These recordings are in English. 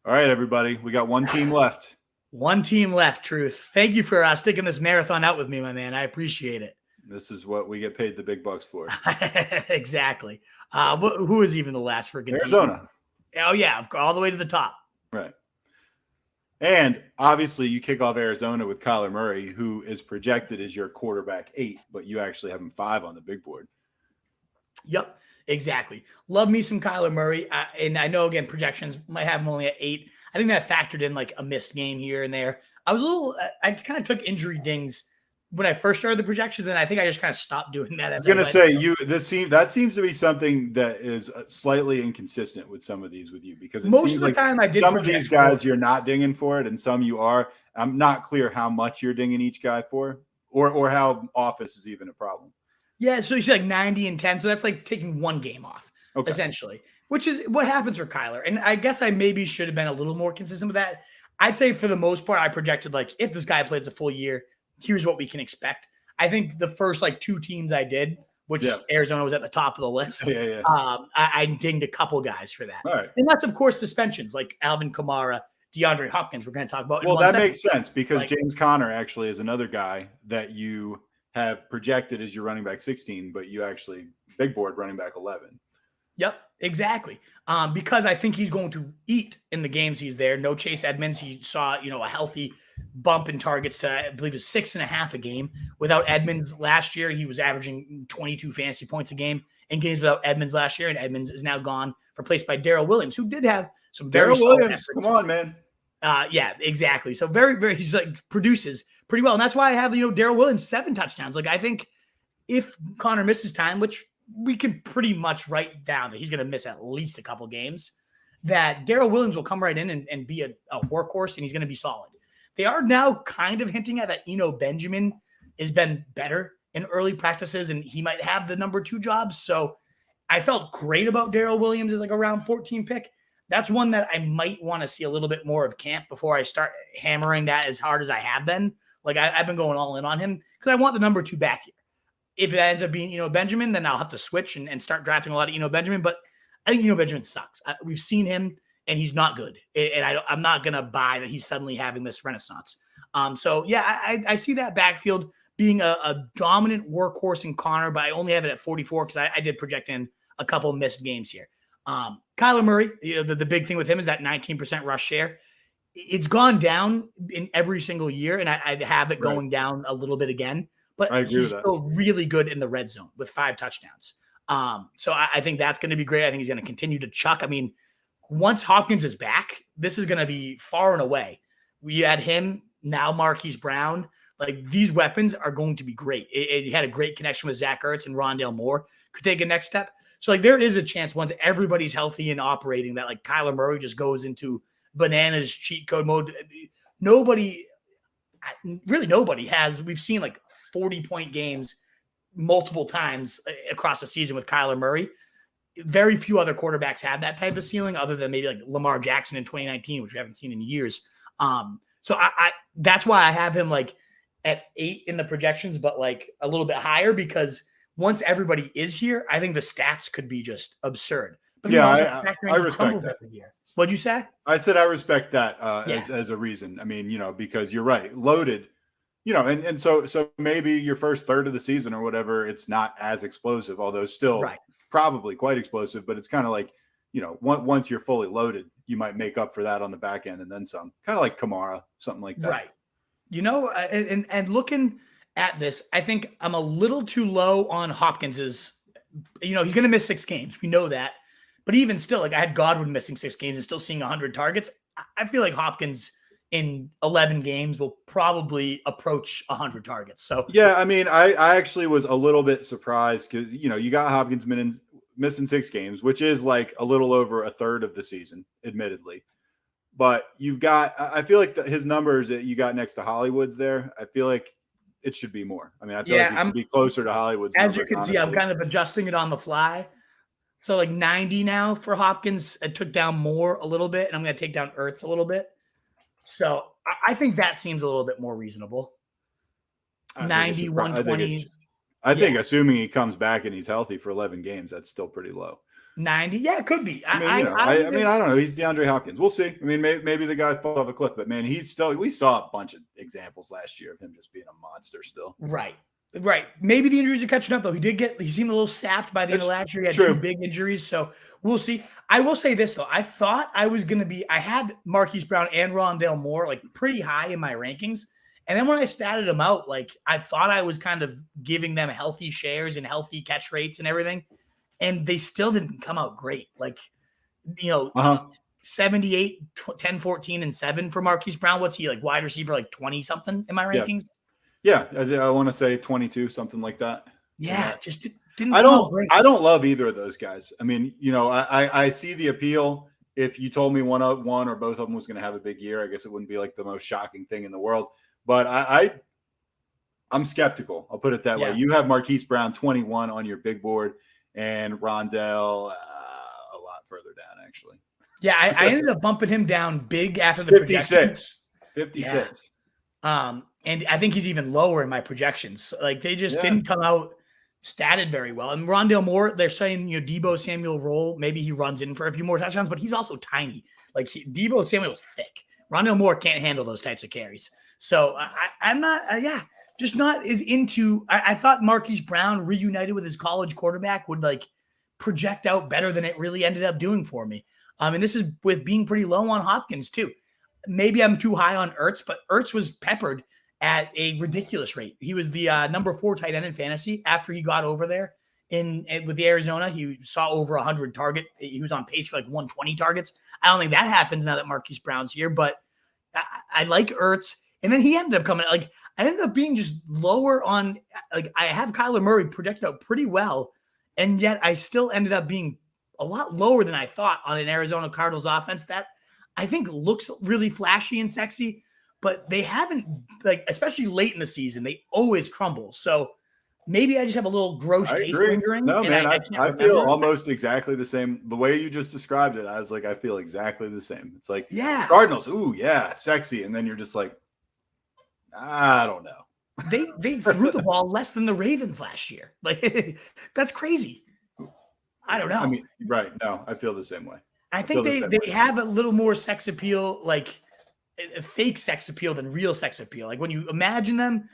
All right, everybody. We got one team left. One team left, Truth. Thank you for sticking this marathon out with me, my man. I appreciate it. This is what we get paid the big bucks for. Exactly. Who is even the last freaking Arizona. team? Oh, yeah. All the way to the top. Right. And obviously, you kick off Arizona with Kyler Murray, who is projected as your quarterback 8, but you actually have him 5 on the big board. Yep, exactly. Love me some Kyler Murray. And I know, again, projections might have him only at 8. I think that factored in like a missed game here and there. I kind of took injury dings when I first started the projections, and I think I just kind of stopped doing that. I was going to say, that seems to be something that is slightly inconsistent with some of these with you, because most of the time I did some of these guys you're not dinging for it, and some you are. I'm not clear how much you're dinging each guy for, or how office is even a problem. Yeah, so you see like 90 and 10, so that's like taking one game off, essentially, which is what happens for Kyler. And I guess I maybe should have been a little more consistent with that. I'd say for the most part, I projected like if this guy plays a full year, here's what we can expect. I think the first like 2 teams I did, which Arizona was at the top of the list. I dinged a couple guys for that. Right. And that's, of course, suspensions like Alvin Kamara, DeAndre Hopkins. We're going to talk about. Well, that makes sense because James Conner actually is another guy that you have projected as your running back 16, but you actually big board running back 11. Yep, exactly. Because I think he's going to eat in the games he's there. No Chase Edmonds. He saw, a healthy bump in targets to, I believe, it was 6.5 a game. Without Edmonds last year, he was averaging 22 fantasy points a game in games without Edmonds last year, and Edmonds is now gone, replaced by Darrell Williams, who did have some very solid efforts. Come on, man. Yeah, exactly. So very, very, he's like produces pretty well. And that's why I have, Darrell Williams 7 touchdowns. Like, I think if Connor misses time, which we can pretty much write down that he's going to miss at least a couple games, that Darrell Williams will come right in and be a workhorse, and he's going to be solid. They are now kind of hinting at that Benjamin has been better in early practices, and he might have the number 2 job. So I felt great about Darrell Williams as like a round 14 pick. That's one that I might want to see a little bit more of camp before I start hammering that as hard as I have been. Like I've been going all in on him because I want the number 2 back here. If it ends up being Benjamin, then I'll have to switch and start drafting a lot of Benjamin. But I think Benjamin sucks. We've seen him, and he's not good. And I'm not going to buy that he's suddenly having this renaissance. So, yeah, I see that backfield being a dominant workhorse in Connor, but I only have it at 44 because I did project in a couple missed games here. Kyler Murray, the big thing with him is that 19% rush share. It's gone down in every single year, and I have it going down a little bit again. But he's still really good in the red zone with 5 touchdowns. So I think that's going to be great. I think he's going to continue to chuck. I mean, once Hopkins is back, this is going to be far and away. We had him, now Marquise Brown. Like, these weapons are going to be great. It had a great connection with Zach Ertz, and Rondale Moore could take a next step. So, like, there is a chance once everybody's healthy and operating that, like, Kyler Murray just goes into bananas cheat code mode. Nobody has. We've seen, like, 40-point games multiple times across the season with Kyler Murray. Very few other quarterbacks have that type of ceiling other than maybe like Lamar Jackson in 2019, which we haven't seen in years. So I that's why I have him like at 8 in the projections, but like a little bit higher because once everybody is here, I think the stats could be just absurd. But yeah, I respect that. What'd you say? I said I respect that as a reason. I mean, because you're right, loaded. And so maybe your first third of the season or whatever, it's not as explosive, although still probably quite explosive. But it's kind of like, once you're fully loaded, you might make up for that on the back end and then some. Kind of like Kamara, something like that. Right. And looking at this, I think I'm a little too low on Hopkins's. He's going to miss 6 games. We know that. But even still, like I had Godwin missing 6 games and still seeing 100 targets. I feel like Hopkins in 11 games will probably approach 100 targets. So yeah, I mean, I actually was a little bit surprised because you got Hopkins missing 6 games, which is like a little over a third of the season, admittedly. But I feel like his numbers that you got next to Hollywood's there. I feel like it should be more. I mean, I feel like it should be closer to Hollywood's. As you can see, I'm kind of adjusting it on the fly. So like 90 now for Hopkins. I took down Moore a little bit, and I'm going to take down Ertz a little bit. So I think that seems a little bit more reasonable. 90, 120. I think assuming he comes back and he's healthy for 11 games, that's still pretty low. 90. Yeah, it could be. I don't know. He's DeAndre Hopkins. We'll see. I mean, maybe the guy falls off a cliff, but man, we saw a bunch of examples last year of him just being a monster still. Right. Maybe the injuries are catching up though. He seemed a little sapped by the end of last year. He had two big injuries. So we'll see. I will say this though. I thought I had Marquise Brown and Rondale Moore like pretty high in my rankings. And then when I statted them out, like I thought I was kind of giving them healthy shares and healthy catch rates and everything. And they still didn't come out great. Like, 78, 10, 14, and 7 for Marquise Brown. What's he like, wide receiver, like 20 something in my rankings? Yeah, I want to say 22, something like that. Yeah, just didn't. I don't love either of those guys. I mean, I see the appeal. If you told me one or both of them was going to have a big year, I guess it wouldn't be like the most shocking thing in the world. But I'm skeptical. I'll put it that way. You have Marquise Brown 21 on your big board, and Rondale a lot further down, actually. Yeah, I ended up bumping him down big after the 56. 56. Yeah. And I think he's even lower in my projections. Like they just didn't come out statted very well. And Rondale Moore, they're saying, Deebo Samuel role, maybe he runs in for a few more touchdowns, but he's also tiny. Like Deebo Samuel's thick. Rondale Moore can't handle those types of carries. So I'm not, just not as into. I thought Marquise Brown reunited with his college quarterback would like project out better than it really ended up doing for me. And this is with being pretty low on Hopkins too. Maybe I'm too high on Ertz, but Ertz was peppered at a ridiculous rate. He was the number 4 tight end in fantasy after he got over there with the Arizona. He saw over 100 target. He was on pace for like 120 targets. I don't think that happens now that Marquise Brown's here, but I like Ertz. And then he ended up coming like I ended up being just lower on like I have Kyler Murray projected out pretty well, and yet I still ended up being a lot lower than I thought on an Arizona Cardinals offense that I think looks really flashy and sexy, but they haven't, like, especially late in the season, they always crumble. So maybe I just have a little gross taste lingering. No, man, I feel almost exactly the same. The way you just described it, I was like, I feel exactly the same. It's like, Cardinals, ooh, yeah, sexy. And then you're just like, I don't know. They threw the ball less than the Ravens last year. Like, that's crazy. I don't know. I mean, right. No, I feel the same way. I think they have a little more sex appeal, like a fake sex appeal than real sex appeal. Like when you imagine them,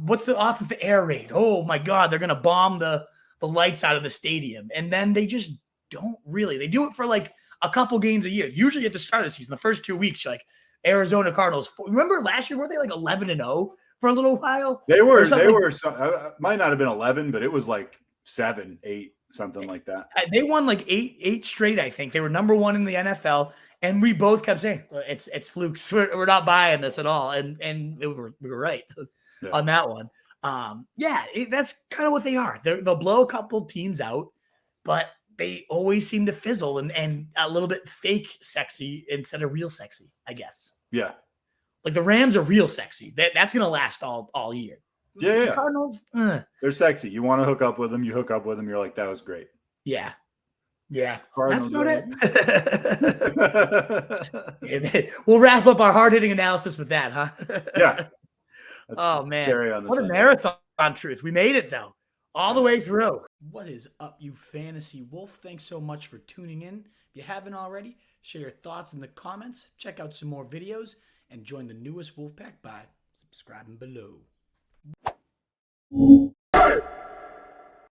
what's the offense, the air raid? Oh my God, they're going to bomb the lights out of the stadium. And then they just don't really. They do it for like a couple games a year. Usually at the start of the season, the first 2 weeks, like Arizona Cardinals. Remember last year, were they like 11-0 for a little while? They were. Might not have been 11, but it was like 7, 8. Something like that. They won like eight straight, I think. They were number 1 in the NFL, and we both kept saying it's flukes. We're not buying this at all, and we were right on that one. That's kind of what they are. They'll blow a couple teams out, but they always seem to fizzle and a little bit fake sexy instead of real sexy, I guess. Yeah, like the Rams are real sexy. That's gonna last all year. Yeah, yeah. Cardinals, they're sexy. You want to hook up with them, you hook up with them. You're like, that was great. Yeah. Cardinals, that's about it. We'll wrap up our hard-hitting analysis with that, huh? Yeah. Oh, man. What a marathon truth. We made it, though. All the way through. What is up, you fantasy wolf? Thanks so much for tuning in. If you haven't already, share your thoughts in the comments. Check out some more videos and join the newest Wolfpack by subscribing below. Hey!